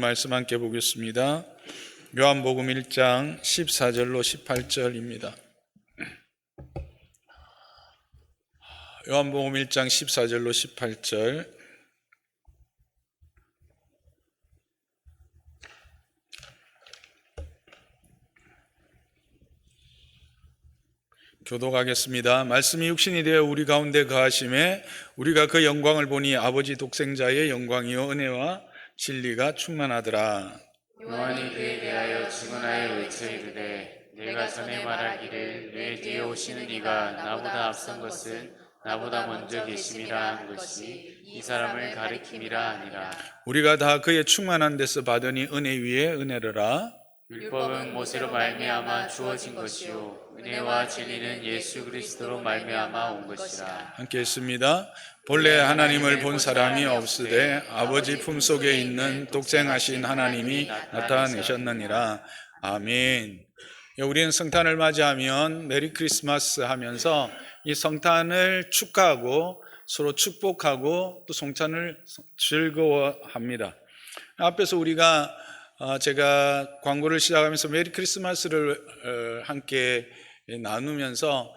말씀 함께 보겠습니다. 요한복음 1장 14절로 18절입니다. 요한복음 1장 14절로 18절. 교독하겠습니다. 말씀이 육신이 되어 우리 가운데 거하심에 우리가 그 영광을 보니 아버지 독생자의 영광이요 은혜와 진리가 충만하더라. 요한이 그에 대하여 증언하여 외쳐 이르되 내가 전에 말하기를 내 뒤에 오시는 이가 나보다 앞선 것은 나보다 먼저 계심이라 한 것이 이 사람을 가리킴이라 하니라. 우리가 다 그의 충만한 데서 받으니 은혜 위에 은혜르라. 율법은 모세로 말미암아 주어진 것이요 은혜와 진리는 예수 그리스도로 말미암아 온 것이라. 함께 했습니다. 본래 하나님을 본 사람이 없으되 아버지 품속에 있는 독생하신 하나님이 나타내셨느니라. 아멘. 우리는 성탄을 맞이하면 메리 크리스마스 하면서 이 성탄을 축하하고 서로 축복하고 또 성탄을 즐거워합니다. 앞에서 우리가 제가 광고를 시작하면서 메리 크리스마스를 함께 나누면서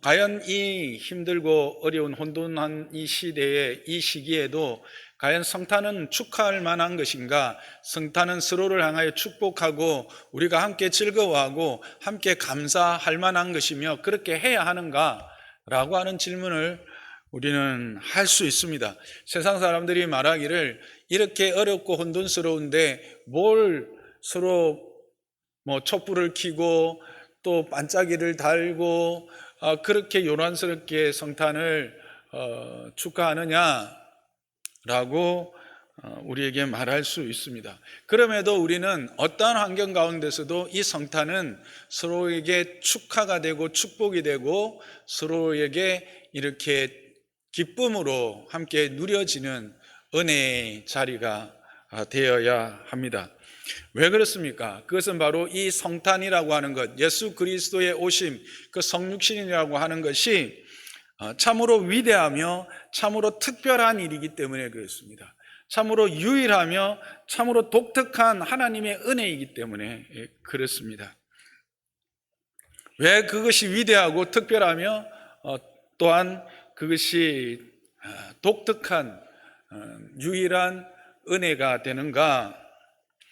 과연 이 힘들고 어려운 혼돈한 이 시대에 이 시기에도 과연 성탄은 축하할 만한 것인가? 성탄은 서로를 향하여 축복하고 우리가 함께 즐거워하고 함께 감사할 만한 것이며 그렇게 해야 하는가? 라고 하는 질문을 우리는 할 수 있습니다. 세상 사람들이 말하기를 이렇게 어렵고 혼돈스러운데 뭘 서로 촛불을 켜고 또 반짝이를 달고 그렇게 요란스럽게 성탄을 축하하느냐라고 우리에게 말할 수 있습니다. 그럼에도 우리는 어떠한 환경 가운데서도 이 성탄은 서로에게 축하가 되고 축복이 되고 서로에게 이렇게 기쁨으로 함께 누려지는 은혜의 자리가 되어야 합니다. 왜 그렇습니까? 그것은 바로 이 성탄이라고 하는 것, 예수 그리스도의 오심, 그 성육신이라고 하는 것이 참으로 위대하며 참으로 특별한 일이기 때문에 그렇습니다. 참으로 유일하며 참으로 독특한 하나님의 은혜이기 때문에 그렇습니다. 왜 그것이 위대하고 특별하며 또한 그것이 독특한 유일한 은혜가 되는가?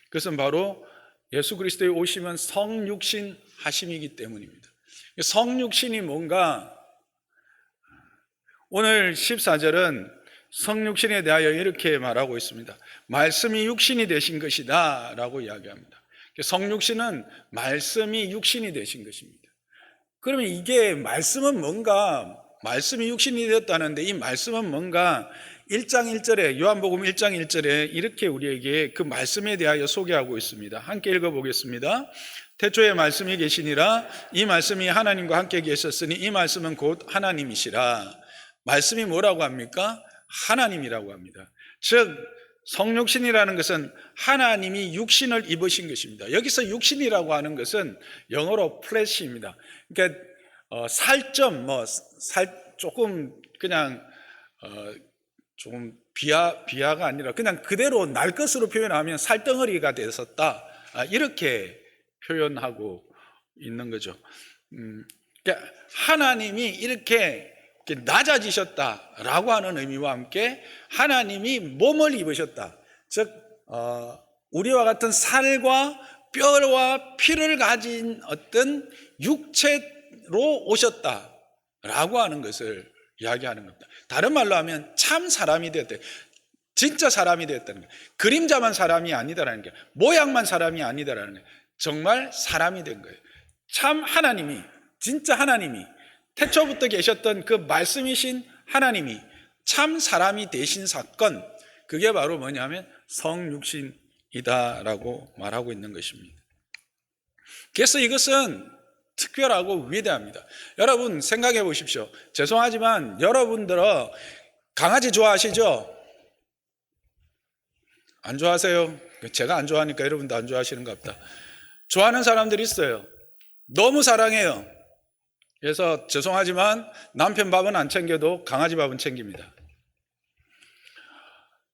그것은 바로 예수 그리스도의 오심은 성육신 하심이기 때문입니다. 성육신이 뭔가? 오늘 14절은 성육신에 대하여 이렇게 말하고 있습니다. 말씀이 육신이 되신 것이다 라고 이야기합니다. 성육신은 말씀이 육신이 되신 것입니다. 그러면 이게 말씀은 뭔가? 말씀이 육신이 되었다는데 이 말씀은 뭔가? 1장 1절에 요한복음 1장 1절에 이렇게 우리에게 그 말씀에 대하여 소개하고 있습니다. 함께 읽어보겠습니다. 태초에 말씀이 계시니라. 이 말씀이 하나님과 함께 계셨으니 이 말씀은 곧 하나님이시라. 말씀이 뭐라고 합니까? 하나님이라고 합니다. 즉 성육신이라는 것은 하나님이 육신을 입으신 것입니다. 여기서 육신이라고 하는 것은 영어로 플래시입니다. 그러니까 살점 조금 그냥 조금 비하가 아니라 그냥 그대로 날 것으로 표현하면 살덩어리가 되었다, 이렇게 표현하고 있는 거죠. 그러니까 하나님이 이렇게 낮아지셨다라고 하는 의미와 함께 하나님이 몸을 입으셨다. 즉 우리와 같은 살과 뼈와 피를 가진 어떤 육체로 오셨다라고 하는 것을 이야기하는 겁니다. 다른 말로 하면 참 사람이 되었다. 진짜 사람이 되었다는 거예요. 그림자만 사람이 아니다라는 거예요. 모양만 사람이 아니다라는 거예요. 정말 사람이 된 거예요. 참 하나님이, 진짜 하나님이, 태초부터 계셨던 그 말씀이신 하나님이 참 사람이 되신 사건, 그게 바로 뭐냐면 성육신이다라고 말하고 있는 것입니다. 그래서 이것은 특별하고 위대합니다. 여러분 생각해 보십시오. 죄송하지만 여러분들은 강아지 좋아하시죠? 안 좋아하세요? 제가 안 좋아하니까 여러분도 안 좋아하시는가 보다. 좋아하는 사람들이 있어요. 너무 사랑해요. 그래서 죄송하지만 남편 밥은 안 챙겨도 강아지 밥은 챙깁니다.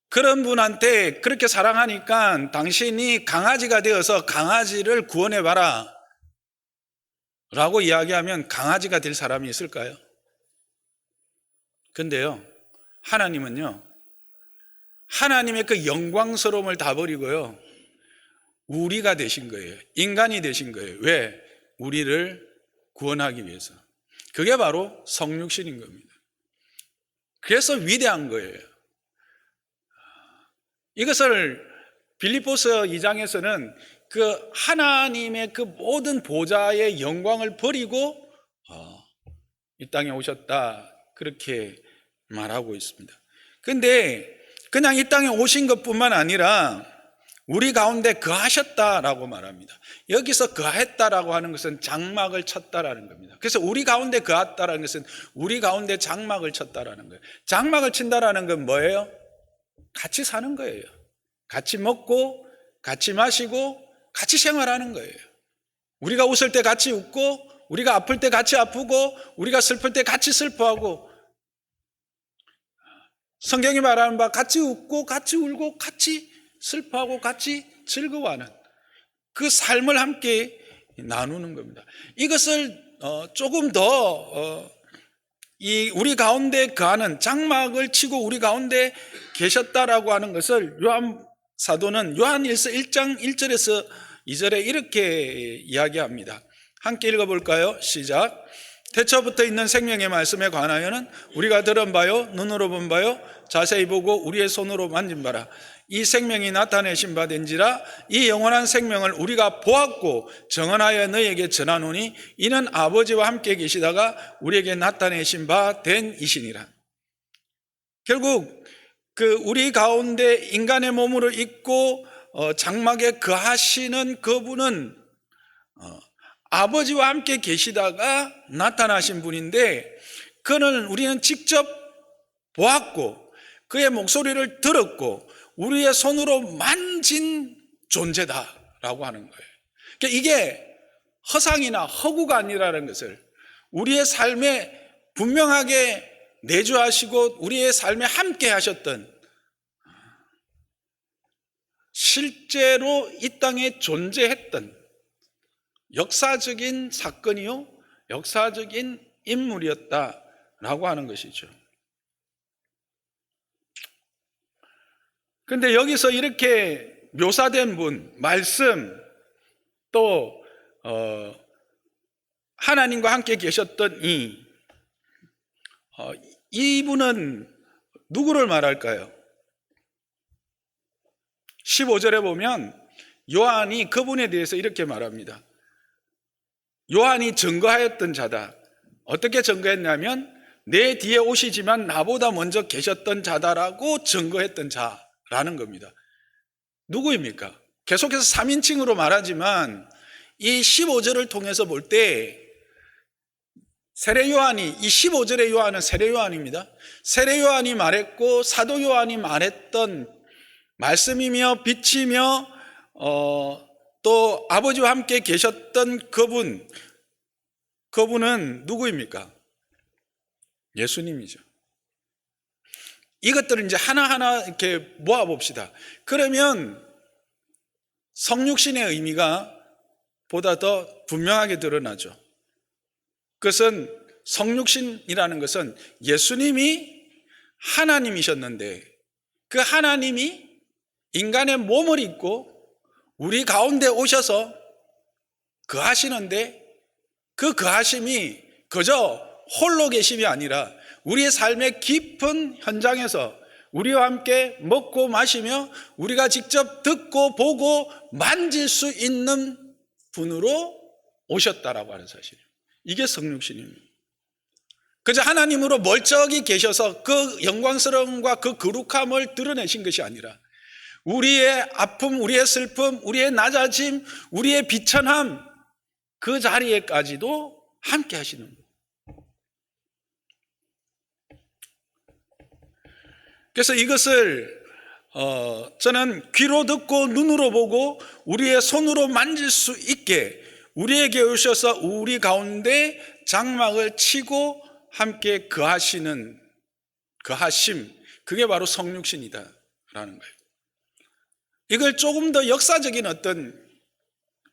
그런 분한테 그렇게 사랑하니까 당신이 강아지가 되어서 강아지를 구원해봐라 라고 이야기하면 강아지가 될 사람이 있을까요? 근데요, 하나님은요, 하나님의 그 영광스러움을 다 버리고요, 우리가 되신 거예요. 인간이 되신 거예요. 왜? 우리를 구원하기 위해서. 그게 바로 성육신인 겁니다. 그래서 위대한 거예요. 이것을 빌립보서 2장에서는 그 하나님의 그 모든 보좌의 영광을 버리고 이 땅에 오셨다, 그렇게 말하고 있습니다. 근데 그냥 이 땅에 오신 것뿐만 아니라 우리 가운데 거하셨다라고 말합니다. 여기서 거했다라고 하는 것은 장막을 쳤다라는 겁니다. 그래서 우리 가운데 거했다라는 것은 우리 가운데 장막을 쳤다라는 거예요. 장막을 친다라는 건 뭐예요? 같이 사는 거예요. 같이 먹고 같이 마시고 같이 생활하는 거예요. 우리가 웃을 때 같이 웃고, 우리가 아플 때 같이 아프고, 우리가 슬플 때 같이 슬퍼하고, 성경이 말하는 바 같이 웃고 같이 울고 같이 슬퍼하고 같이 즐거워하는 그 삶을 함께 나누는 겁니다. 이것을 조금 더 우리 가운데 거하는, 장막을 치고 우리 가운데 계셨다라고 하는 것을 요한 사도는 요한일서 1장 1절에서 2절에 이렇게 이야기합니다. 함께 읽어볼까요? 시작. 태초부터 있는 생명의 말씀에 관하여는 우리가 들은 바요, 눈으로 본 바요, 자세히 보고 우리의 손으로 만진 바라. 이 생명이 나타내신 바 된지라. 이 영원한 생명을 우리가 보았고 정언하여 너희에게 전하노니 이는 아버지와 함께 계시다가 우리에게 나타내신 바 된 이시니라. 결국 우리 가운데 인간의 몸으로 있고 장막에 거하시는 그분은 아버지와 함께 계시다가 나타나신 분인데, 그는 우리는 직접 보았고 그의 목소리를 들었고 우리의 손으로 만진 존재다라고 하는 거예요. 그러니까 이게 허상이나 허구가 아니라는 것을 우리의 삶에 분명하게 내주하시고 우리의 삶에 함께 하셨던, 실제로 이 땅에 존재했던 역사적인 사건이요, 역사적인 인물이었다라고 하는 것이죠. 그런데 여기서 이렇게 묘사된 분, 말씀, 또 하나님과 함께 계셨던 이분은 누구를 말할까요? 15절에 보면 요한이 그분에 대해서 이렇게 말합니다. 요한이 증거하였던 자다. 어떻게 증거했냐면 내 뒤에 오시지만 나보다 먼저 계셨던 자다라고 증거했던 자라는 겁니다. 누구입니까? 계속해서 3인칭으로 말하지만 이 15절을 통해서 볼 때 세례 요한이, 이 15절의 요한은 세례 요한입니다. 세례 요한이 말했고 사도 요한이 말했던 말씀이며 빛이며 또 아버지와 함께 계셨던 그분은 누구입니까? 예수님이죠. 이것들을 이제 하나하나 이렇게 모아봅시다. 그러면 성육신의 의미가 보다 더 분명하게 드러나죠. 그것은, 성육신이라는 것은 예수님이 하나님이셨는데 그 하나님이 인간의 몸을 입고 우리 가운데 오셔서 거하시는데, 그 거하심이 그저 홀로 계심이 아니라 우리의 삶의 깊은 현장에서 우리와 함께 먹고 마시며 우리가 직접 듣고 보고 만질 수 있는 분으로 오셨다라고 하는 사실이에요. 이게 성육신입니다. 그저 하나님으로 멀쩡히 계셔서 그 영광스러움과 그 거룩함을 드러내신 것이 아니라 우리의 아픔, 우리의 슬픔, 우리의 낮아짐, 우리의 비천함, 그 자리에까지도 함께 하시는 거예요. 그래서 이것을 저는 귀로 듣고 눈으로 보고 우리의 손으로 만질 수 있게 우리에게 오셔서 우리 가운데 장막을 치고 함께 거하심, 그게 바로 성육신이다 거예요. 이걸 조금 더 역사적인 어떤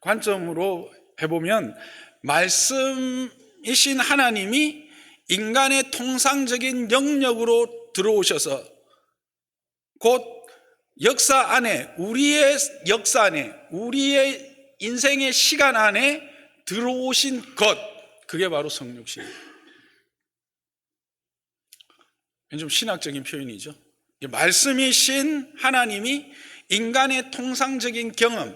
관점으로 해보면 말씀이신 하나님이 인간의 통상적인 영역으로 들어오셔서 곧 역사 안에, 우리의 역사 안에, 우리의 인생의 시간 안에 들어오신 것, 그게 바로 성육신이에요. 좀 신학적인 표현이죠. 말씀이신 하나님이 인간의 통상적인 경험,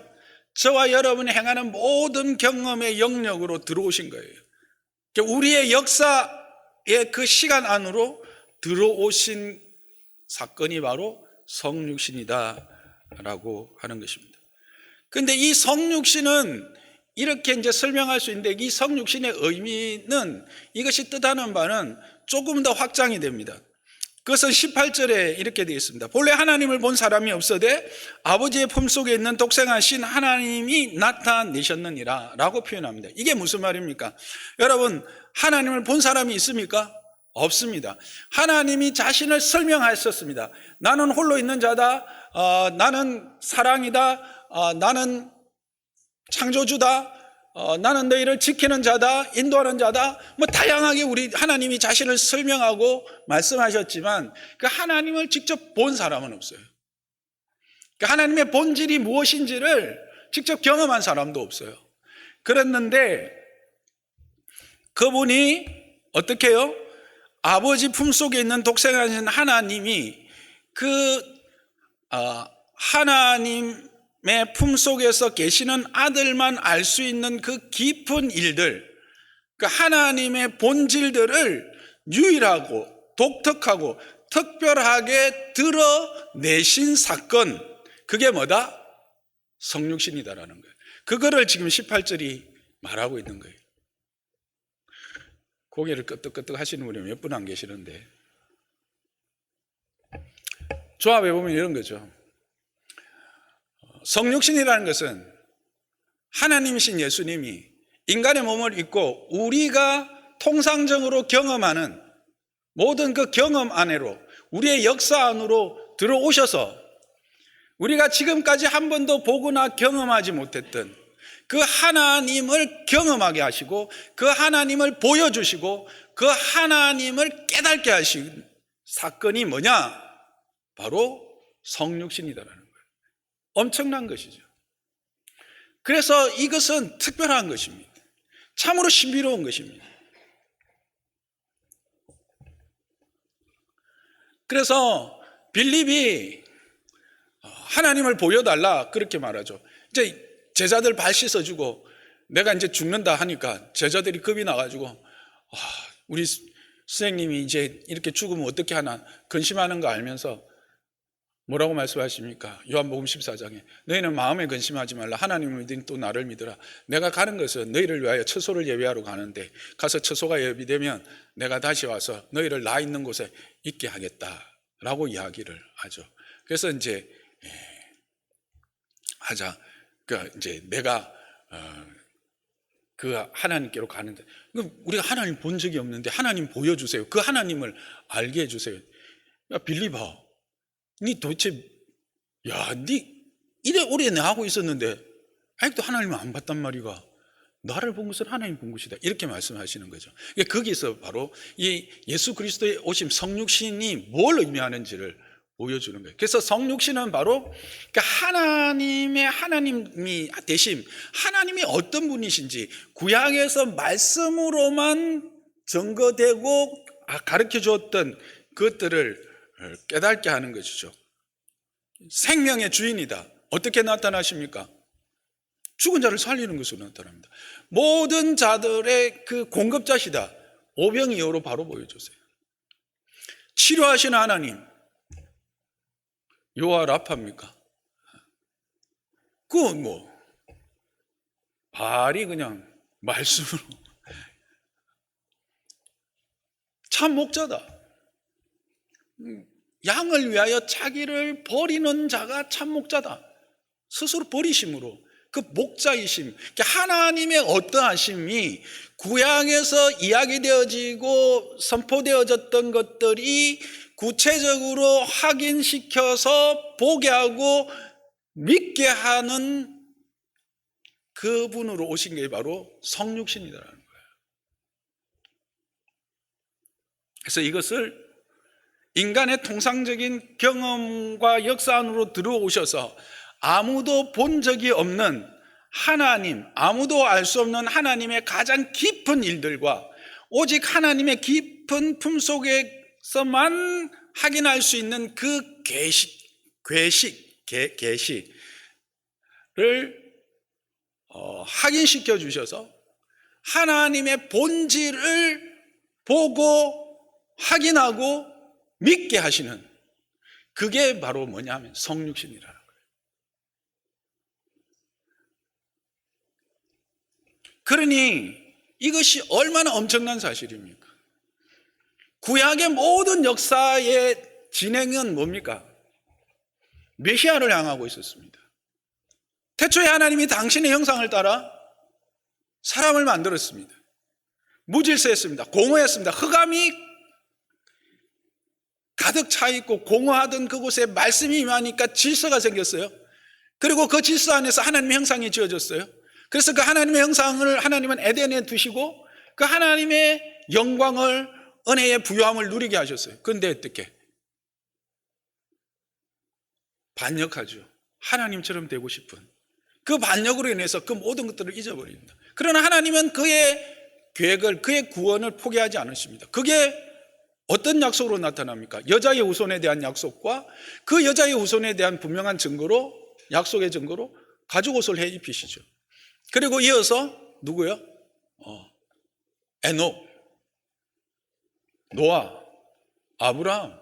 저와 여러분이 행하는 모든 경험의 영역으로 들어오신 거예요. 우리의 역사의 그 시간 안으로 들어오신 사건이 바로 성육신이다라고 하는 것입니다. 그런데 이 성육신은 이렇게 이제 설명할 수 있는데, 이 성육신의 의미는, 이것이 뜻하는 바는 조금 더 확장이 됩니다. 그것은 18절에 이렇게 되어 있습니다. 본래 하나님을 본 사람이 없어되 아버지의 품속에 있는 독생하신 하나님이 나타내셨느니라 라고 표현합니다. 이게 무슨 말입니까? 여러분, 하나님을 본 사람이 있습니까? 없습니다. 하나님이 자신을 설명하셨습니다. 나는 홀로 있는 자다. 나는 사랑이다. 나는 창조주다. 나는 너희를 지키는 자다, 인도하는 자다. 다양하게 우리 하나님이 자신을 설명하고 말씀하셨지만 그 하나님을 직접 본 사람은 없어요. 그 하나님의 본질이 무엇인지를 직접 경험한 사람도 없어요. 그랬는데 그분이 어떻게 해요? 아버지 품속에 있는 독생하신 하나님이 그 하나님의 품속에서 계시는 아들만 알 수 있는 그 깊은 일들, 그 하나님의 본질들을 유일하고 독특하고 특별하게 드러내신 사건, 그게 뭐다? 성육신이다라는 거예요. 그거를 지금 18절이 말하고 있는 거예요. 고개를 끄덕끄덕 하시는 분이 몇 분 안 계시는데, 조합해 보면 이런 거죠. 성육신이라는 것은 하나님이신 예수님이 인간의 몸을 입고 우리가 통상적으로 경험하는 모든 그 경험 안으로, 우리의 역사 안으로 들어오셔서 우리가 지금까지 한 번도 보거나 경험하지 못했던 그 하나님을 경험하게 하시고 그 하나님을 보여주시고 그 하나님을 깨닫게 하신 사건이 뭐냐? 바로 성육신이다라는 거예요. 엄청난 것이죠. 그래서 이것은 특별한 것입니다. 참으로 신비로운 것입니다. 그래서 빌립이 하나님을 보여달라 그렇게 말하죠. 이제 제자들 발 씻어주고 내가 이제 죽는다 하니까 제자들이 겁이 나가지고 우리 선생님이 이제 이렇게 죽으면 어떻게 하나 근심하는 거 알면서 뭐라고 말씀하십니까? 요한복음 14장에 너희는 마음에 근심하지 말라. 하나님을 믿으니 또 나를 믿으라. 내가 가는 것은 너희를 위하여 처소를 예비하러 가는데 가서 처소가 예비되면 내가 다시 와서 너희를 나 있는 곳에 있게 하겠다라고 이야기를 하죠. 그래서 이제 이제 내가 그 하나님께로 가는데, 우리가 하나님 본 적이 없는데 하나님 보여주세요. 그 하나님을 알게 해주세요. 야 빌립아, 니 도대체 니 이래 오래 내 하고 있었는데 아직도 하나님을 안 봤단 말이가. 나를 본 것은 하나님 본 것이다. 이렇게 말씀하시는 거죠. 거기서 바로 이 예수 그리스도의 오심, 성육신이 뭘 의미하는지를 보여주는 거예요. 그래서 성육신은 바로 하나님이 되심, 하나님이 어떤 분이신지 구약에서 말씀으로만 증거되고 가르쳐 주었던 그것들을 깨닫게 하는 것이죠. 생명의 주인이다. 어떻게 나타나십니까? 죽은 자를 살리는 것으로 나타납니다. 모든 자들의 그 공급자시다. 오병이어로 바로 보여주세요. 치료하시는 하나님, 요하 라파입니까? 발이 그냥 말씀으로 참 목자다. 양을 위하여 자기를 버리는 자가 참 목자다. 스스로 버리심으로 그 목자이심, 하나님의 어떠하심이 구약에서 이야기되어지고 선포되어졌던 것들이 구체적으로 확인시켜서 보게 하고 믿게 하는 그분으로 오신 게 바로 성육신이라는 거예요. 그래서 이것을 인간의 통상적인 경험과 역사 안으로 들어오셔서 아무도 본 적이 없는 하나님, 아무도 알 수 없는 하나님의 가장 깊은 일들과 오직 하나님의 깊은 품속에서만 확인할 수 있는 그 계시를 확인시켜 주셔서 하나님의 본질을 보고 확인하고 믿게 하시는, 그게 바로 뭐냐면 성육신이라는 거예요. 그러니 이것이 얼마나 엄청난 사실입니까? 구약의 모든 역사의 진행은 뭡니까? 메시아를 향하고 있었습니다. 태초에 하나님이 당신의 형상을 따라 사람을 만들었습니다. 무질서했습니다. 공허했습니다. 흑암이 가득 차 있고 공허하던 그곳에 말씀이 임하니까 질서가 생겼어요. 그리고 그 질서 안에서 하나님의 형상이 지어졌어요. 그래서 그 하나님의 형상을 하나님은 에덴에 두시고 그 하나님의 영광을, 은혜의 부요함을 누리게 하셨어요. 그런데 어떻게? 반역하죠. 하나님처럼 되고 싶은 그 반역으로 인해서 그 모든 것들을 잊어버립니다. 그러나 하나님은 그의 계획을, 그의 구원을 포기하지 않으십니다. 그게 어떤 약속으로 나타납니까? 여자의 후손에 대한 약속과 그 여자의 후손에 대한 분명한 증거로, 약속의 증거로 가죽옷을 해 입히시죠. 그리고 이어서 누구요? 에녹, 노아, 아브라함,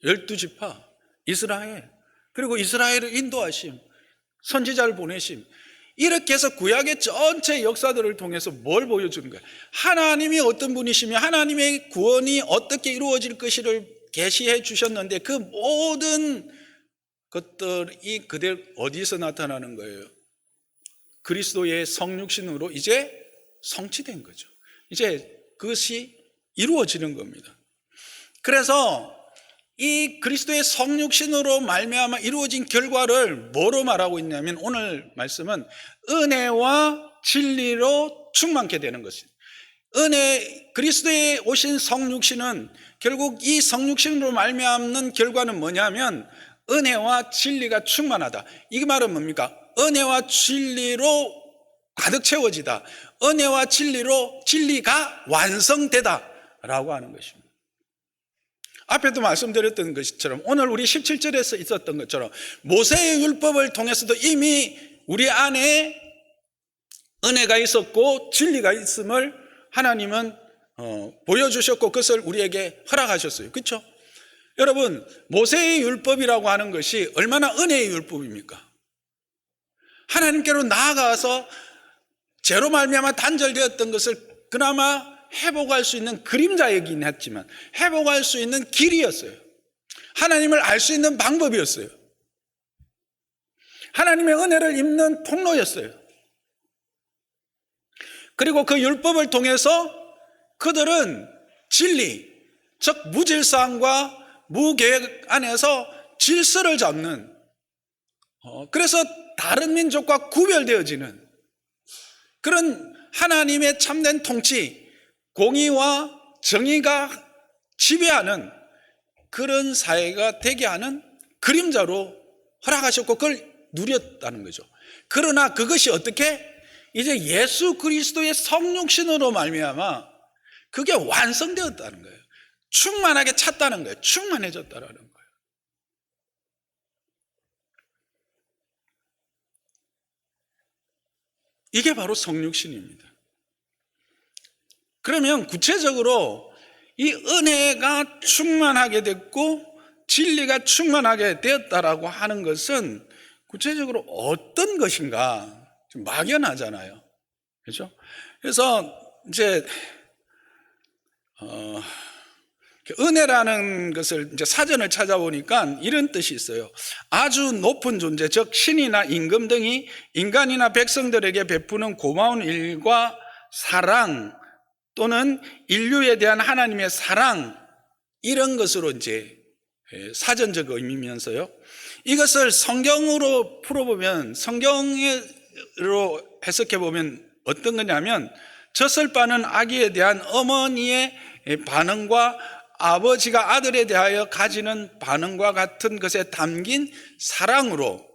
12지파, 이스라엘, 그리고 이스라엘을 인도하심, 선지자를 보내심, 이렇게 해서 구약의 전체 역사들을 통해서 뭘 보여주는 거예요? 하나님이 어떤 분이시며 하나님의 구원이 어떻게 이루어질 것을 계시해 주셨는데 그 모든 것들이 그대로 어디서 나타나는 거예요? 그리스도의 성육신으로 이제 성취된 거죠. 이제 그것이 이루어지는 겁니다. 그래서 이 그리스도의 성육신으로 말미암아 이루어진 결과를 뭐로 말하고 있냐면 오늘 말씀은 은혜와 진리로 충만케 되는 것입니다. 그리스도에 오신 성육신은 결국 이 성육신으로 말미암는 결과는 뭐냐면 은혜와 진리가 충만하다. 이 말은 뭡니까? 은혜와 진리로 가득 채워지다. 은혜와 진리가 완성되다 라고 하는 것입니다. 앞에도 말씀드렸던 것처럼 오늘 우리 17절에서 있었던 것처럼 모세의 율법을 통해서도 이미 우리 안에 은혜가 있었고 진리가 있음을 하나님은 보여주셨고 그것을 우리에게 허락하셨어요. 그렇죠? 여러분, 모세의 율법이라고 하는 것이 얼마나 은혜의 율법입니까? 하나님께로 나아가서 죄로 말미암아 단절되었던 것을 그나마 회복할 수 있는 그림자이긴 했지만 회복할 수 있는 길이었어요. 하나님을 알 수 있는 방법이었어요. 하나님의 은혜를 입는 통로였어요. 그리고 그 율법을 통해서 그들은 진리, 즉 무질서함과 무계획 안에서 질서를 잡는, 그래서 다른 민족과 구별되어지는 그런 하나님의 참된 통치, 공의와 정의가 지배하는 그런 사회가 되게 하는 그림자로 허락하셨고 그걸 누렸다는 거죠. 그러나 그것이 어떻게? 이제 예수 그리스도의 성육신으로 말미암아 그게 완성되었다는 거예요. 충만하게 찼다는 거예요. 충만해졌다는 거예요. 이게 바로 성육신입니다. 그러면 구체적으로 이 은혜가 충만하게 됐고 진리가 충만하게 되었다라고 하는 것은 구체적으로 어떤 것인가 좀 막연하잖아요. 그렇죠? 그래서 이제 은혜라는 것을 이제 사전을 찾아보니까 이런 뜻이 있어요. 아주 높은 존재, 즉 신이나 임금 등이 인간이나 백성들에게 베푸는 고마운 일과 사랑 또는 인류에 대한 하나님의 사랑, 이런 것으로 이제 사전적 의미면서요. 이것을 성경으로 풀어보면, 성경으로 해석해 보면 어떤 거냐면, 젖을 빠는 아기에 대한 어머니의 반응과 아버지가 아들에 대하여 가지는 반응과 같은 것에 담긴 사랑으로,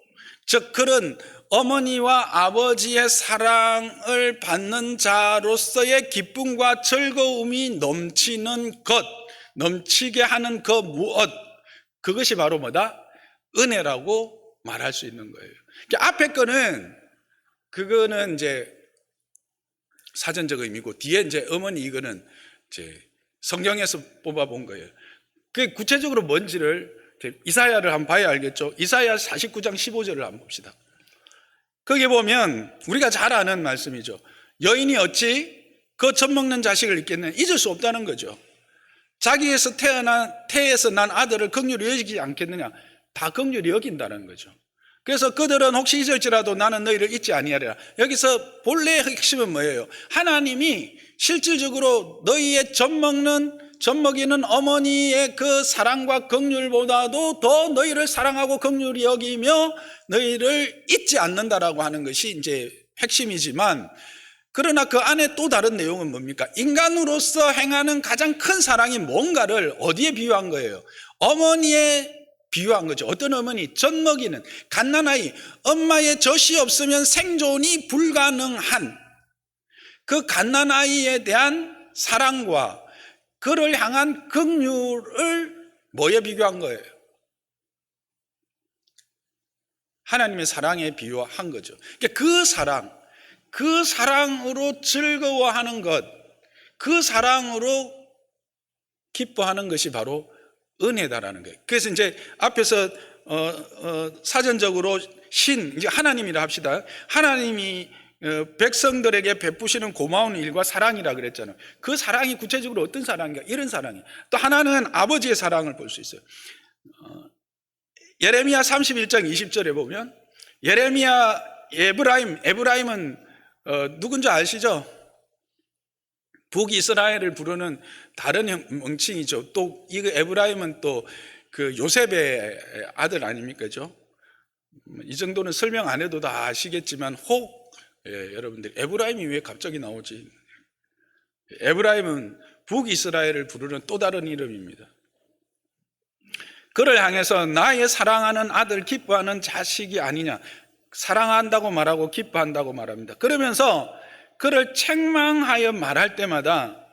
즉 그런 어머니와 아버지의 사랑을 받는 자로서의 기쁨과 즐거움이 넘치는 것, 넘치게 하는 그 무엇, 그것이 바로 뭐다? 은혜라고 말할 수 있는 거예요. 앞에 거는 그거는 이제 사전적 의미고, 뒤에 이제 어머니 이거는 이제 성경에서 뽑아본 거예요. 그 구체적으로 뭔지를 이사야를 한번 봐야 알겠죠. 이사야 49장 15절을 한번 봅시다. 거기 보면 우리가 잘 아는 말씀이죠. 여인이 어찌 그 젖 먹는 자식을 잊겠느냐. 잊을 수 없다는 거죠. 자기에서 태에서 난 아들을 긍휼히 여기지 않겠느냐. 다 긍휼히 여긴다는 거죠. 그래서 그들은 혹시 잊을지라도 나는 너희를 잊지 아니하리라. 여기서 본래의 핵심은 뭐예요? 하나님이 실질적으로 너희의 젖 먹이는 어머니의 그 사랑과 긍휼보다도 더 너희를 사랑하고 긍휼히 여기며 너희를 잊지 않는다라고 하는 것이 이제 핵심이지만, 그러나 그 안에 또 다른 내용은 뭡니까? 인간으로서 행하는 가장 큰 사랑이 뭔가를 어디에 비유한 거예요? 어머니에 비유한 거죠. 어떤 어머니? 젖 먹이는 갓난아이, 엄마의 젖이 없으면 생존이 불가능한 그 갓난아이에 대한 사랑과 그를 향한 긍휼을 뭐에 비교한 거예요? 하나님의 사랑에 비유한 거죠. 그 사랑으로 즐거워하는 것, 그 사랑으로 기뻐하는 것이 바로 은혜다라는 거예요. 그래서 이제 앞에서 사전적으로 이제 하나님이라 합시다. 하나님이 백성들에게 베푸시는 고마운 일과 사랑이라 그랬잖아요. 그 사랑이 구체적으로 어떤 사랑인가? 이런 사랑이에요. 또 하나는 아버지의 사랑을 볼 수 있어요. 예레미야 31장 20절에 보면 에브라임은 누군지 아시죠? 북이스라엘을 부르는 다른 명칭이죠. 또 이거 에브라임은 또 그 요셉의 아들 아닙니까? 그죠? 이 정도는 설명 안 해도 다 아시겠지만 여러분들 에브라임이 왜 갑자기 나오지? 에브라임은 북이스라엘을 부르는 또 다른 이름입니다. 그를 향해서 나의 사랑하는 아들, 기뻐하는 자식이 아니냐, 사랑한다고 말하고 기뻐한다고 말합니다. 그러면서 그를 책망하여 말할 때마다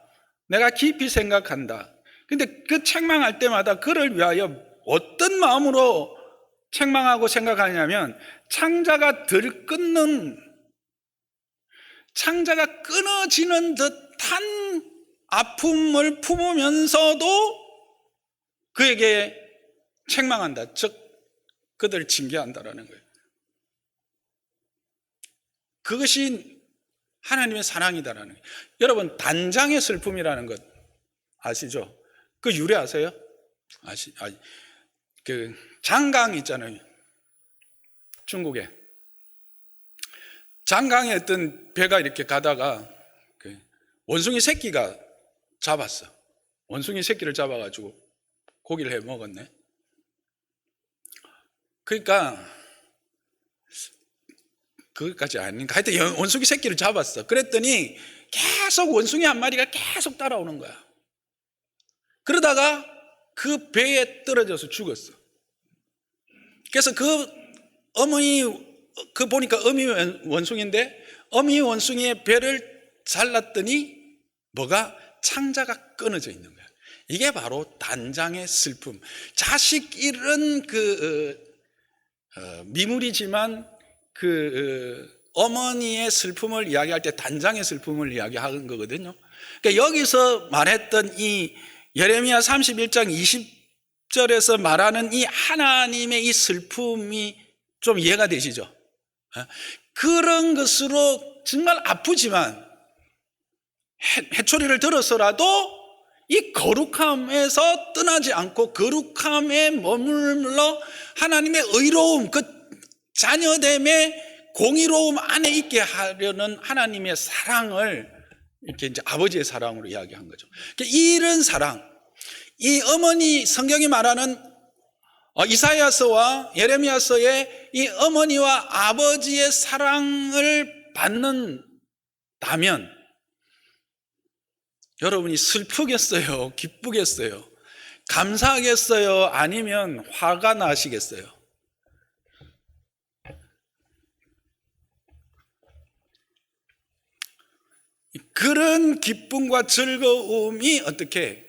내가 깊이 생각한다. 근데 그 책망할 때마다 그를 위하여 어떤 마음으로 책망하고 생각하냐면, 창자가 끊어지는 듯한 아픔을 품으면서도 그에게 책망한다. 즉 그들을 징계한다라는 거예요. 그것이 하나님의 사랑이다라는 거예요. 여러분, 단장의 슬픔이라는 것 아시죠? 그 유래 아세요? 그 장강 있잖아요. 중국에 장강에 어떤 배가 이렇게 가다가 그 원숭이 새끼가 잡았어. 원숭이 새끼를 잡아가지고 고기를 해 먹었네. 그러니까 그것까지 아닌가. 하여튼 원숭이 새끼를 잡았어. 그랬더니 계속 원숭이 한 마리가 계속 따라오는 거야. 그러다가 그 배에 떨어져서 죽었어. 그래서 보니까 어미 원숭이인데, 어미 원숭이의 배를 잘랐더니 뭐가? 창자가 끊어져 있는 거야. 이게 바로 단장의 슬픔. 자식 잃은 미물이지만 어머니의 슬픔을 이야기할 때 단장의 슬픔을 이야기하는 거거든요. 그러니까 여기서 말했던 이 예레미야 31장 20절에서 말하는 이 하나님의 이 슬픔이 좀 이해가 되시죠? 그런 것으로 정말 아프지만 해초리를 들어서라도 이 거룩함에서 떠나지 않고 거룩함에 머물러 하나님의 의로움, 그 자녀됨의 공의로움 안에 있게 하려는 하나님의 사랑을 이렇게 이제 아버지의 사랑으로 이야기한 거죠. 이런 사랑, 이 어머니 성경이 말하는 이사야서와 예레미야서의 이 어머니와 아버지의 사랑을 받는다면 여러분이 슬프겠어요? 기쁘겠어요? 감사하겠어요? 아니면 화가 나시겠어요? 그런 기쁨과 즐거움이 어떻게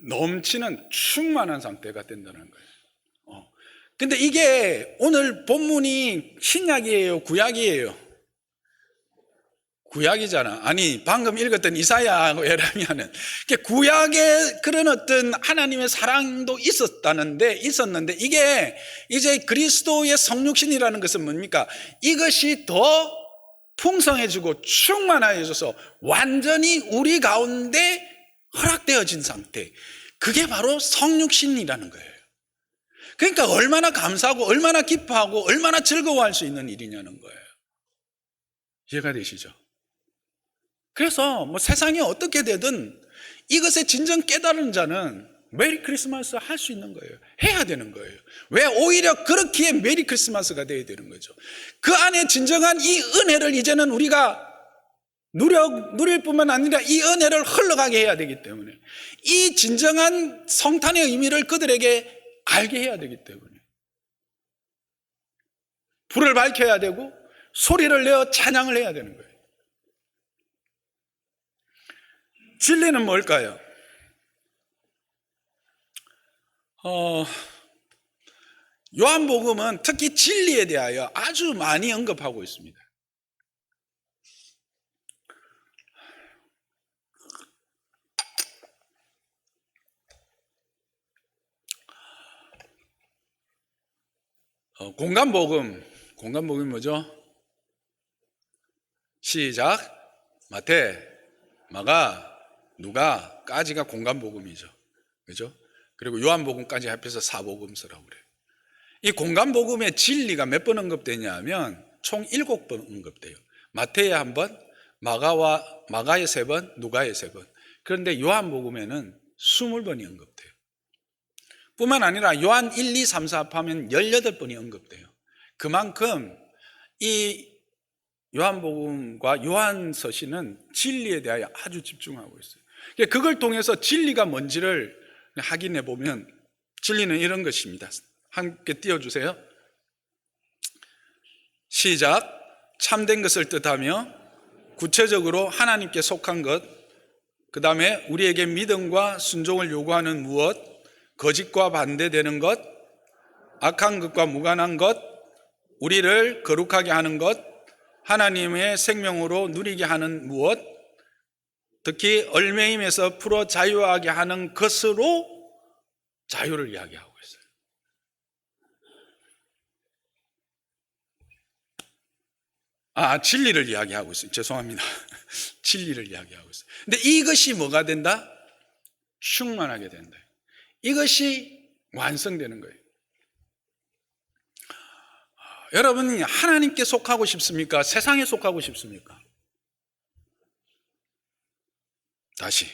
넘치는 충만한 상태가 된다는 거예요. 근데 이게 오늘 본문이 신약이에요? 구약이에요? 구약이잖아. 아니, 방금 읽었던 이사야하고 예레미야는 구약에 그런 어떤 하나님의 사랑도 있었는데 이게 이제 그리스도의 성육신이라는 것은 뭡니까? 이것이 더 풍성해지고 충만해져서 완전히 우리 가운데 허락되어진 상태. 그게 바로 성육신이라는 거예요. 그러니까 얼마나 감사하고 얼마나 기뻐하고 얼마나 즐거워할 수 있는 일이냐는 거예요. 이해가 되시죠? 그래서 뭐 세상이 어떻게 되든 이것에 진정 깨달은 자는 메리 크리스마스 할 수 있는 거예요. 해야 되는 거예요. 왜? 오히려 그렇기에 메리 크리스마스가 되어야 되는 거죠. 그 안에 진정한 이 은혜를 이제는 우리가 누릴 뿐만 아니라 이 은혜를 흘러가게 해야 되기 때문에, 이 진정한 성탄의 의미를 그들에게 알게 해야 되기 때문에 불을 밝혀야 되고 소리를 내어 찬양을 해야 되는 거예요. 진리는 뭘까요? 요한복음은 특히 진리에 대하여 아주 많이 언급하고 있습니다. 공간복음이 뭐죠? 시작. 마태, 마가, 누가까지가 공간복음이죠. 그죠? 그리고 요한복음까지 합해서 사복음서라고 그래요. 이 공간복음의 진리가 몇 번 언급되냐 하면 총 7번 언급돼요. 마태에 한 번, 마가에 3번, 누가에 3번. 그런데 요한복음에는 20번이 언급돼요. 뿐만 아니라 요한 1, 2, 3, 4 합하면 18번이 언급돼요. 그만큼 이 요한복음과 요한서신은 진리에 대하여 아주 집중하고 있어요. 그걸 통해서 진리가 뭔지를 확인해 보면 진리는 이런 것입니다. 함께 띄워주세요. 시작. 참된 것을 뜻하며 구체적으로 하나님께 속한 것, 그 다음에 우리에게 믿음과 순종을 요구하는 무엇, 거짓과 반대되는 것, 악한 것과 무관한 것, 우리를 거룩하게 하는 것, 하나님의 생명으로 누리게 하는 무엇, 특히 얽매임에서 풀어 자유하게 하는 것으로 자유를 이야기하고 있어요. 진리를 이야기하고 있어요. 죄송합니다. 진리를 이야기하고 있어요. 근데 이것이 뭐가 된다? 충만하게 된다. 이것이 완성되는 거예요. 여러분이 하나님께 속하고 싶습니까? 세상에 속하고 싶습니까? 다시.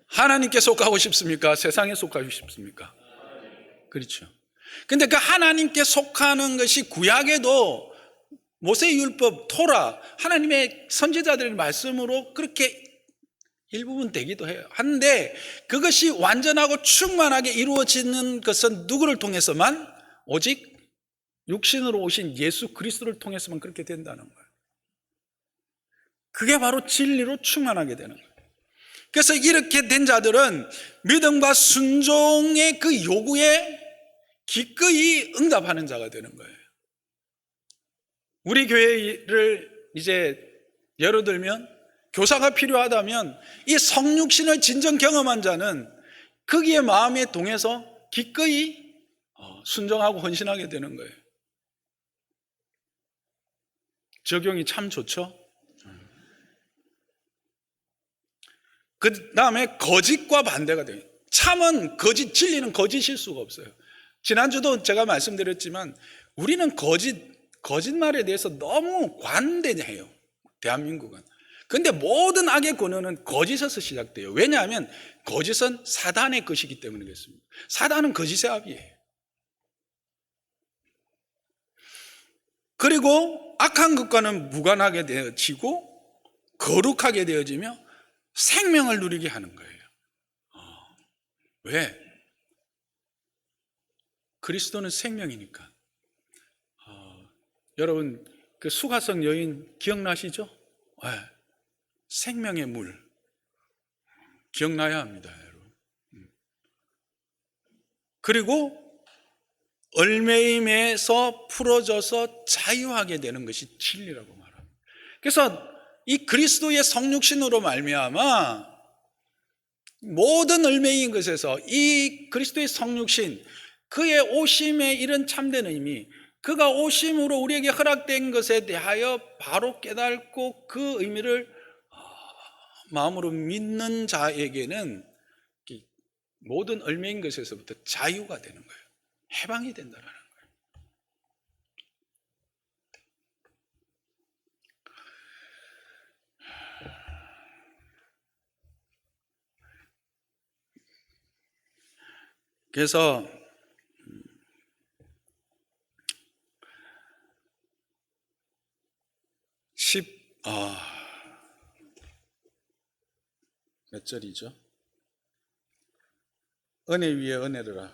하나님께 속하고 싶습니까? 세상에 속하고 싶습니까? 그렇죠. 근데 그 하나님께 속하는 것이 구약에도 모세의 율법, 토라, 하나님의 선지자들의 말씀으로 그렇게 일부분 되기도 해요. 한데 그것이 완전하고 충만하게 이루어지는 것은 누구를 통해서만? 오직 육신으로 오신 예수 그리스도를 통해서만 그렇게 된다는 거예요. 그게 바로 진리로 충만하게 되는 거예요. 그래서 이렇게 된 자들은 믿음과 순종의 그 요구에 기꺼이 응답하는 자가 되는 거예요. 우리 교회를 이제 예로 들면 교사가 필요하다면 이 성육신을 진정 경험한 자는 거기에 마음에 동해서 기꺼이 순종하고 헌신하게 되는 거예요. 적용이 참 좋죠? 그 다음에 거짓과 반대가 돼요. 참은 거짓, 진리는 거짓일 수가 없어요. 지난주도 제가 말씀드렸지만 우리는 거짓말에 대해서 너무 관대해요. 대한민국은. 근데 모든 악의 근원은 거짓에서 시작돼요. 왜냐하면 거짓은 사단의 것이기 때문에 그렇습니다. 사단은 거짓의 아비예요. 그리고 악한 것과는 무관하게 되어지고 거룩하게 되어지며 생명을 누리게 하는 거예요. 왜? 그리스도는 생명이니까. 여러분 그 수가성 여인 기억나시죠? 네. 생명의 물 기억나야 합니다, 여러분. 그리고 얽매임에서 풀어져서 자유하게 되는 것이 진리라고 말합니다. 그래서 이 그리스도의 성육신으로 말미암아 모든 얽매인 것에서 이 그리스도의 성육신, 그의 오심의 이런 참된 의미, 그가 오심으로 우리에게 허락된 것에 대하여 바로 깨닫고 그 의미를 마음으로 믿는 자에게는 모든 얽매인 것에서부터 자유가 되는 거예요. 해방이 된다는 거예요. 그래서 몇 절이죠? 은혜 위에 은혜를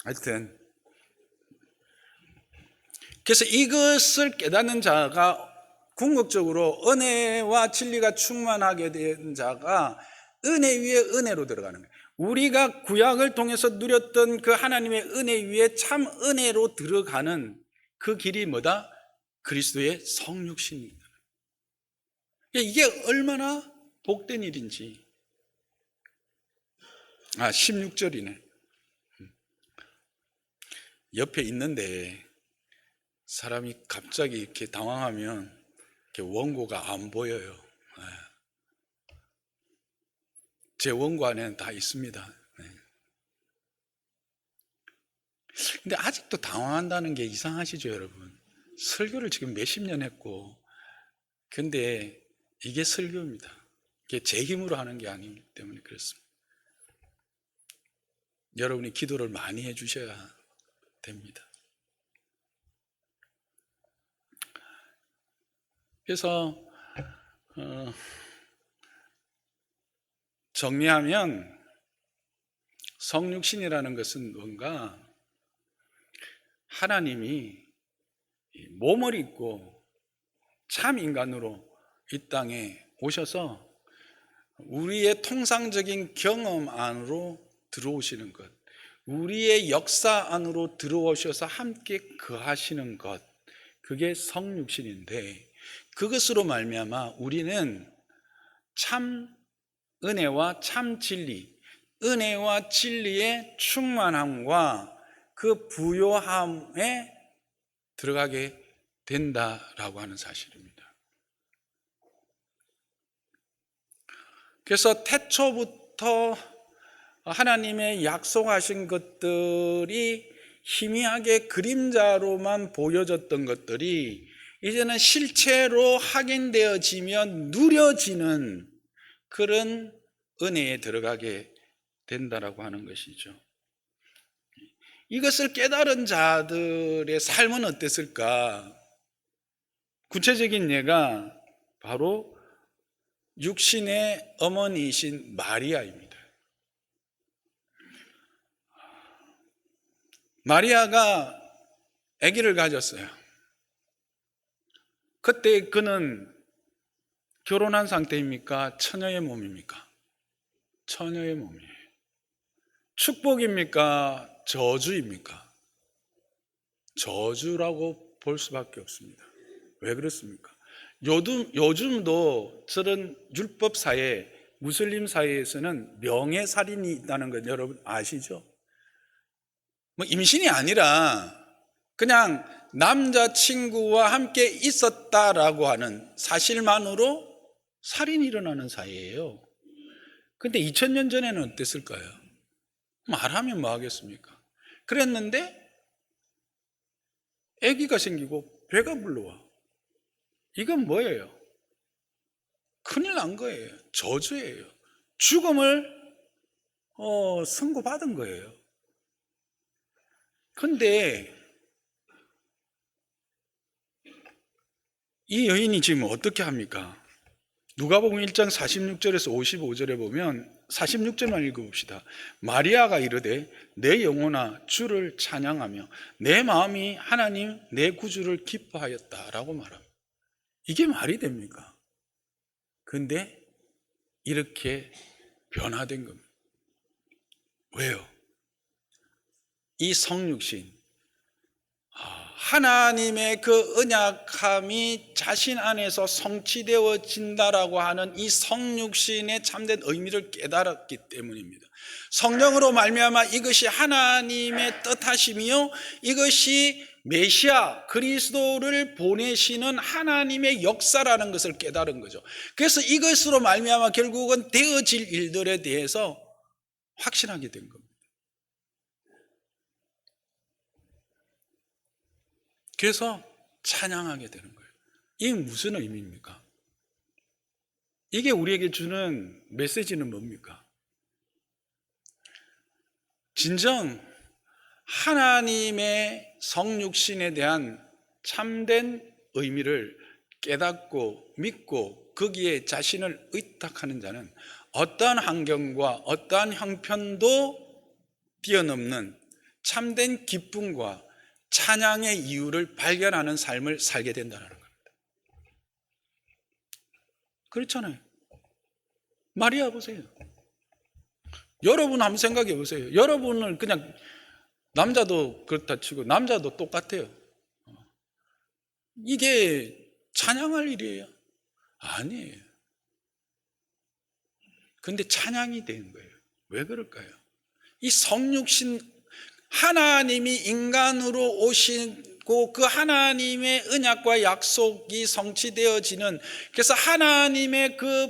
하여튼 그래서 이것을 깨닫는 자가 궁극적으로 은혜와 진리가 충만하게 된 자가 은혜 위에 은혜로 들어가는 거예요. 우리가 구약을 통해서 누렸던 그 하나님의 은혜 위에 참 은혜로 들어가는 그 길이 뭐다? 그리스도의 성육신입니다. 이게 얼마나 복된 일인지. 16절이네. 옆에 있는데 사람이 갑자기 이렇게 당황하면 이렇게 원고가 안 보여요. 제 원고 안에는 다 있습니다. 근데 아직도 당황한다는 게 이상하시죠, 여러분? 설교를 지금 몇십 년 했고, 근데 이게 설교입니다. 이게 제 힘으로 하는 게 아니기 때문에 그렇습니다. 여러분이 기도를 많이 해주셔야 됩니다. 그래서 정리하면 성육신이라는 것은 뭔가 하나님이 몸을 입고 참 인간으로 이 땅에 오셔서 우리의 통상적인 경험 안으로 들어오시는 것, 우리의 역사 안으로 들어오셔서 함께 거하시는 것, 그게 성육신인데 그것으로 말미암아 우리는 참 은혜와 참 진리, 은혜와 진리의 충만함과 그 부요함에 들어가게 된다라고 하는 사실입니다. 그래서 태초부터 하나님의 약속하신 것들이 희미하게 그림자로만 보여졌던 것들이 이제는 실체로 확인되어지며 누려지는 그런 은혜에 들어가게 된다라고 하는 것이죠. 이것을 깨달은 자들의 삶은 어땠을까? 구체적인 예가 바로 육신의 어머니이신 마리아입니다. 마리아가 아기를 가졌어요. 그때 그는 결혼한 상태입니까? 처녀의 몸입니까? 처녀의 몸이에요. 축복입니까? 저주입니까? 저주라고 볼 수밖에 없습니다. 왜 그렇습니까? 요즘도 저런 율법 사회, 무슬림 사회에서는 명예살인이 있다는 건 여러분 아시죠? 뭐 임신이 아니라 그냥 남자친구와 함께 있었다라고 하는 사실만으로 살인이 일어나는 사이예요. 근데 2000년 전에는 어땠을까요? 말하면 뭐 하겠습니까? 그랬는데 아기가 생기고 배가 불러와. 이건 뭐예요? 큰일 난 거예요. 저주예요. 죽음을 선고받은 거예요. 근데 이 여인이 지금 어떻게 합니까? 누가복음 1장 46절에서 55절에 보면 46절만 읽어봅시다. 마리아가 이르되 내 영혼아 주를 찬양하며 내 마음이 하나님 내 구주를 기뻐하였다라고 말합니다. 이게 말이 됩니까? 근데 이렇게 변화된 겁니다. 왜요? 이 성육신, 하나님의 그 언약함이 자신 안에서 성취되어진다라고 하는 이 성육신의 참된 의미를 깨달았기 때문입니다. 성령으로 말미암아 이것이 하나님의 뜻하심이요, 이것이 메시아 그리스도를 보내시는 하나님의 역사라는 것을 깨달은 거죠. 그래서 이것으로 말미암아 결국은 되어질 일들에 대해서 확신하게 된 겁니다. 그래서 찬양하게 되는 거예요. 이게 무슨 의미입니까? 이게 우리에게 주는 메시지는 뭡니까? 진정 하나님의 성육신에 대한 참된 의미를 깨닫고 믿고 거기에 자신을 의탁하는 자는 어떠한 환경과 어떠한 형편도 뛰어넘는 참된 기쁨과 찬양의 이유를 발견하는 삶을 살게 된다는 겁니다. 그렇잖아요. 마리아 보세요. 여러분 한번 생각해 보세요. 여러분은 그냥 남자도 그렇다 치고 남자도 똑같아요. 이게 찬양할 일이에요? 아니에요. 근데 찬양이 되는 거예요. 왜 그럴까요? 이 성육신 하나님이 인간으로 오시고 그 하나님의 언약과 약속이 성취되어지는, 그래서 하나님의 그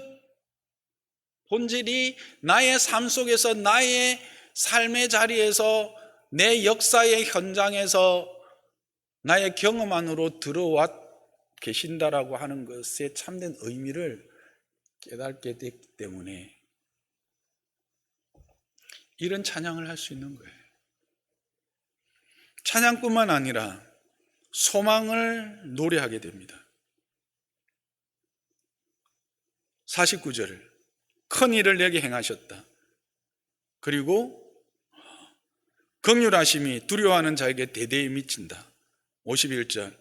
본질이 나의 삶 속에서 나의 삶의 자리에서 내 역사의 현장에서 나의 경험 안으로 들어와 계신다라고 하는 것의 참된 의미를 깨닫게 됐기 때문에 이런 찬양을 할 수 있는 거예요. 찬양뿐만 아니라 소망을 노래하게 됩니다. 49절, 큰 일을 내게 행하셨다. 그리고 긍휼하심이 두려워하는 자에게 대대히 미친다. 51절,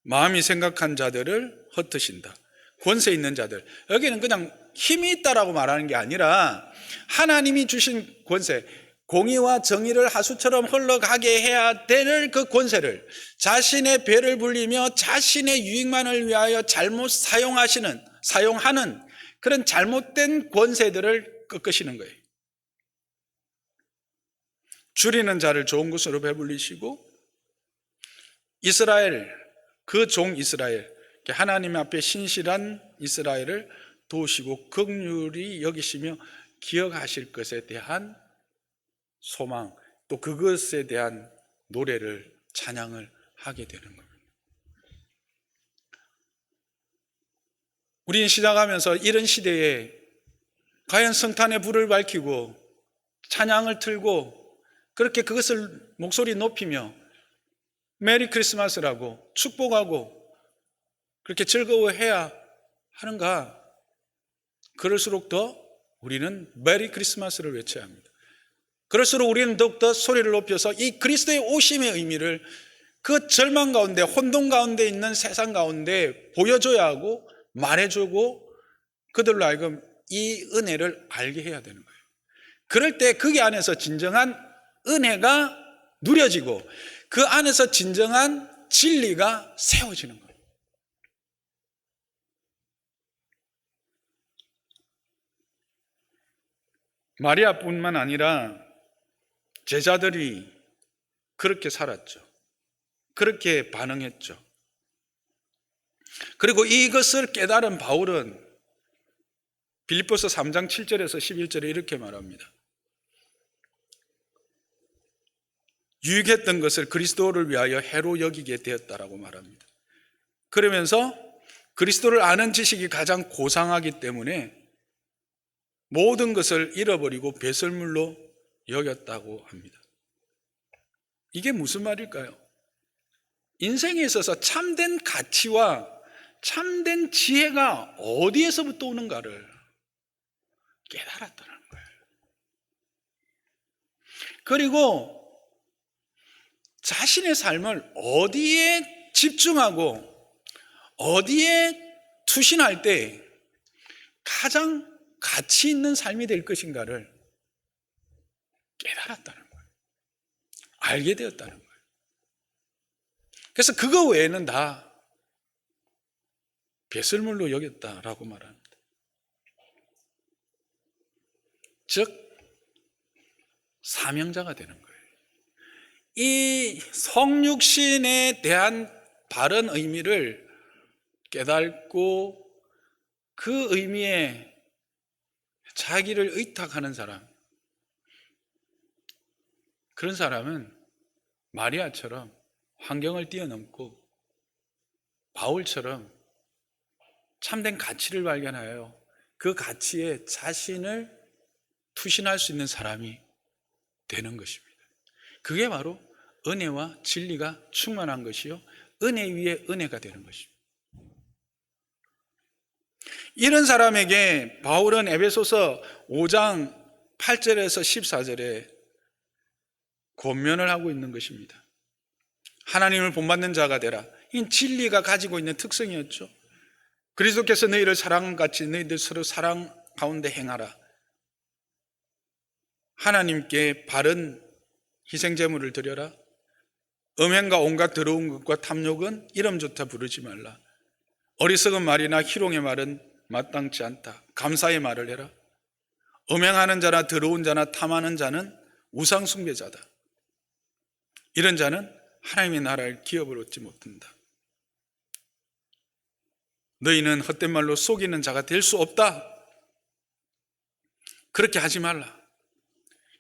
마음이 생각한 자들을 흩으신다. 권세 있는 자들, 여기는 그냥 힘이 있다라고 말하는 게 아니라 하나님이 주신 권세, 공의와 정의를 하수처럼 흘러가게 해야 될 그 권세를 자신의 배를 불리며 자신의 유익만을 위하여 잘못 사용하는 그런 잘못된 권세들을 꺾으시는 거예요. 줄이는 자를 좋은 것으로 배불리시고 이스라엘, 그 종 이스라엘, 하나님 앞에 신실한 이스라엘을 도우시고 긍휼히 여기시며 기억하실 것에 대한 소망, 또 그것에 대한 노래를, 찬양을 하게 되는 겁니다. 우리는 시작하면서 이런 시대에 과연 성탄의 불을 밝히고 찬양을 틀고 그렇게 그것을 목소리 높이며 메리 크리스마스라고 축복하고 그렇게 즐거워해야 하는가? 그럴수록 더 우리는 메리 크리스마스를 외쳐야 합니다. 그럴수록 우리는 더욱더 소리를 높여서 이 그리스도의 오심의 의미를 그 절망 가운데, 혼돈 가운데 있는 세상 가운데 보여줘야 하고 말해주고 그들로 하여금 이 은혜를 알게 해야 되는 거예요. 그럴 때 거기 안에서 진정한 은혜가 누려지고 그 안에서 진정한 진리가 세워지는 거예요. 마리아뿐만 아니라 제자들이 그렇게 살았죠. 그렇게 반응했죠. 그리고 이것을 깨달은 바울은 빌립보서 3장 7절에서 11절에 이렇게 말합니다. 유익했던 것을 그리스도를 위하여 해로 여기게 되었다라고 말합니다. 그러면서 그리스도를 아는 지식이 가장 고상하기 때문에 모든 것을 잃어버리고 배설물로 여겼다고 합니다. 이게 무슨 말일까요? 인생에 있어서 참된 가치와 참된 지혜가 어디에서부터 오는가를 깨달았다는 거예요. 그리고 자신의 삶을 어디에 집중하고 어디에 투신할 때 가장 가치 있는 삶이 될 것인가를 깨달았다는 거예요. 알게 되었다는 거예요. 그래서 그거 외에는 다 배설물로 여겼다라고 말합니다. 즉 사명자가 되는 거예요. 이 성육신에 대한 바른 의미를 깨닫고 그 의미에 자기를 의탁하는 사람, 그런 사람은 마리아처럼 환경을 뛰어넘고 바울처럼 참된 가치를 발견하여 그 가치에 자신을 투신할 수 있는 사람이 되는 것입니다. 그게 바로 은혜와 진리가 충만한 것이요, 은혜 위에 은혜가 되는 것입니다. 이런 사람에게 바울은 에베소서 5장 8절에서 14절에 권면을 하고 있는 것입니다. 하나님을 본받는 자가 되라. 이 진리가 가지고 있는 특성이었죠. 그리스도께서 너희를 사랑같이 너희들 서로 사랑 가운데 행하라. 하나님께 바른 희생제물을 드려라. 음행과 온갖 더러운 것과 탐욕은 이름조차 부르지 말라. 어리석은 말이나 희롱의 말은 마땅치 않다. 감사의 말을 해라. 음행하는 자나 더러운 자나 탐하는 자는 우상 숭배자다. 이런 자는 하나님의 나라를 기업을 얻지 못한다. 너희는 헛된 말로 속이는 자가 될 수 없다. 그렇게 하지 말라.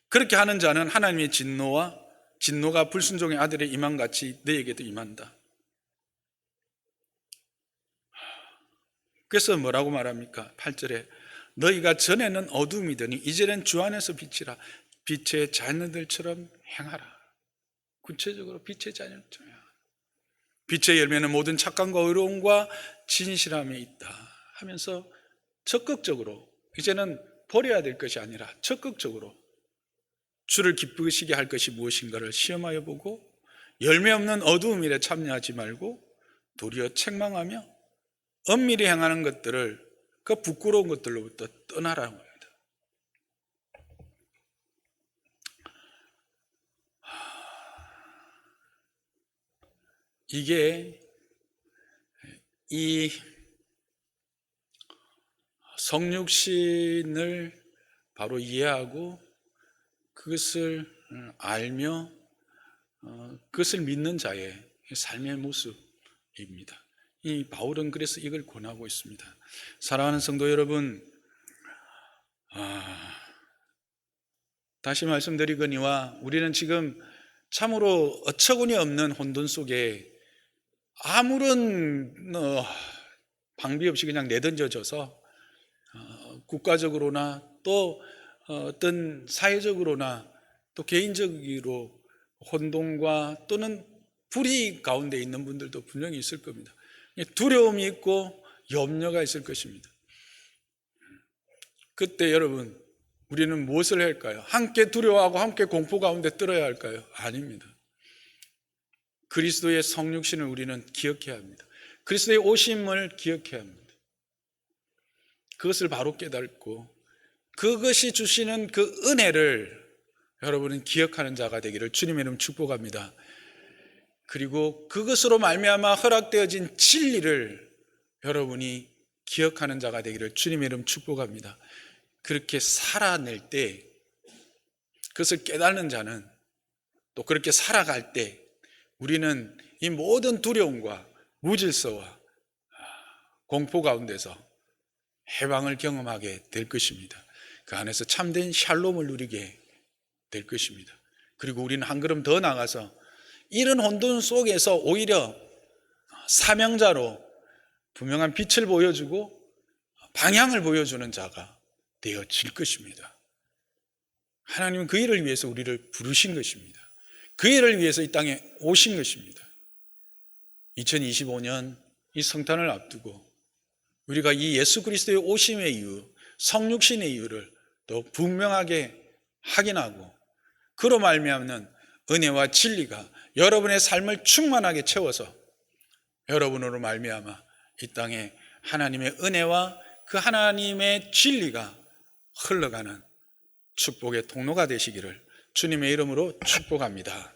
그렇게 하는 자는 하나님의 진노가 불순종의 아들의 임함같이 너희에게도 임한다. 그래서 뭐라고 말합니까? 8절에 너희가 전에는 어둠이더니 이제는 주 안에서 빛이라. 빛의 자녀들처럼 행하라. 구체적으로 빛의 자녀처럼 행하라. 빛의 열매는 모든 착감과 의로움과 진실함에 있다 하면서 적극적으로, 이제는 버려야 될 것이 아니라 적극적으로 주를 기쁘시게 할 것이 무엇인가를 시험하여 보고 열매 없는 어두운 일에 참여하지 말고 도리어 책망하며 엄밀히 행하는 것들을, 그 부끄러운 것들로부터 떠나라는 겁니다. 이게 이 성육신을 바로 이해하고 그것을 알며 그것을 믿는 자의 삶의 모습입니다. 이 바울은 그래서 이걸 권하고 있습니다. 사랑하는 성도 여러분, 다시 말씀드리거니와 우리는 지금 참으로 어처구니 없는 혼돈 속에 아무런 방비 없이 그냥 내던져져서 국가적으로나 또 어떤 사회적으로나 또 개인적으로 혼돈과 또는 불의 가운데 있는 분들도 분명히 있을 겁니다. 두려움이 있고 염려가 있을 것입니다. 그때 여러분, 우리는 무엇을 해야 할까요? 함께 두려워하고 함께 공포 가운데 떨어야 할까요? 아닙니다. 그리스도의 성육신을 우리는 기억해야 합니다. 그리스도의 오심을 기억해야 합니다. 그것을 바로 깨닫고 그것이 주시는 그 은혜를 여러분은 기억하는 자가 되기를 주님의 이름 축복합니다. 그리고 그것으로 말미암아 허락되어진 진리를 여러분이 기억하는 자가 되기를 주님의 이름 축복합니다. 그렇게 살아낼 때, 그것을 깨닫는 자는 또 그렇게 살아갈 때 우리는 이 모든 두려움과 무질서와 공포 가운데서 해방을 경험하게 될 것입니다. 그 안에서 참된 샬롬을 누리게 될 것입니다. 그리고 우리는 한 걸음 더 나가서 이런 혼돈 속에서 오히려 사명자로 분명한 빛을 보여주고 방향을 보여주는 자가 되어질 것입니다. 하나님은 그 일을 위해서 우리를 부르신 것입니다. 그 일을 위해서 이 땅에 오신 것입니다. 2025년 이 성탄을 앞두고 우리가 이 예수 그리스도의 오심의 이유, 성육신의 이유를 더 분명하게 확인하고 그로 말미암는 은혜와 진리가 여러분의 삶을 충만하게 채워서 여러분으로 말미암아 이 땅에 하나님의 은혜와 그 하나님의 진리가 흘러가는 축복의 통로가 되시기를 주님의 이름으로 축복합니다.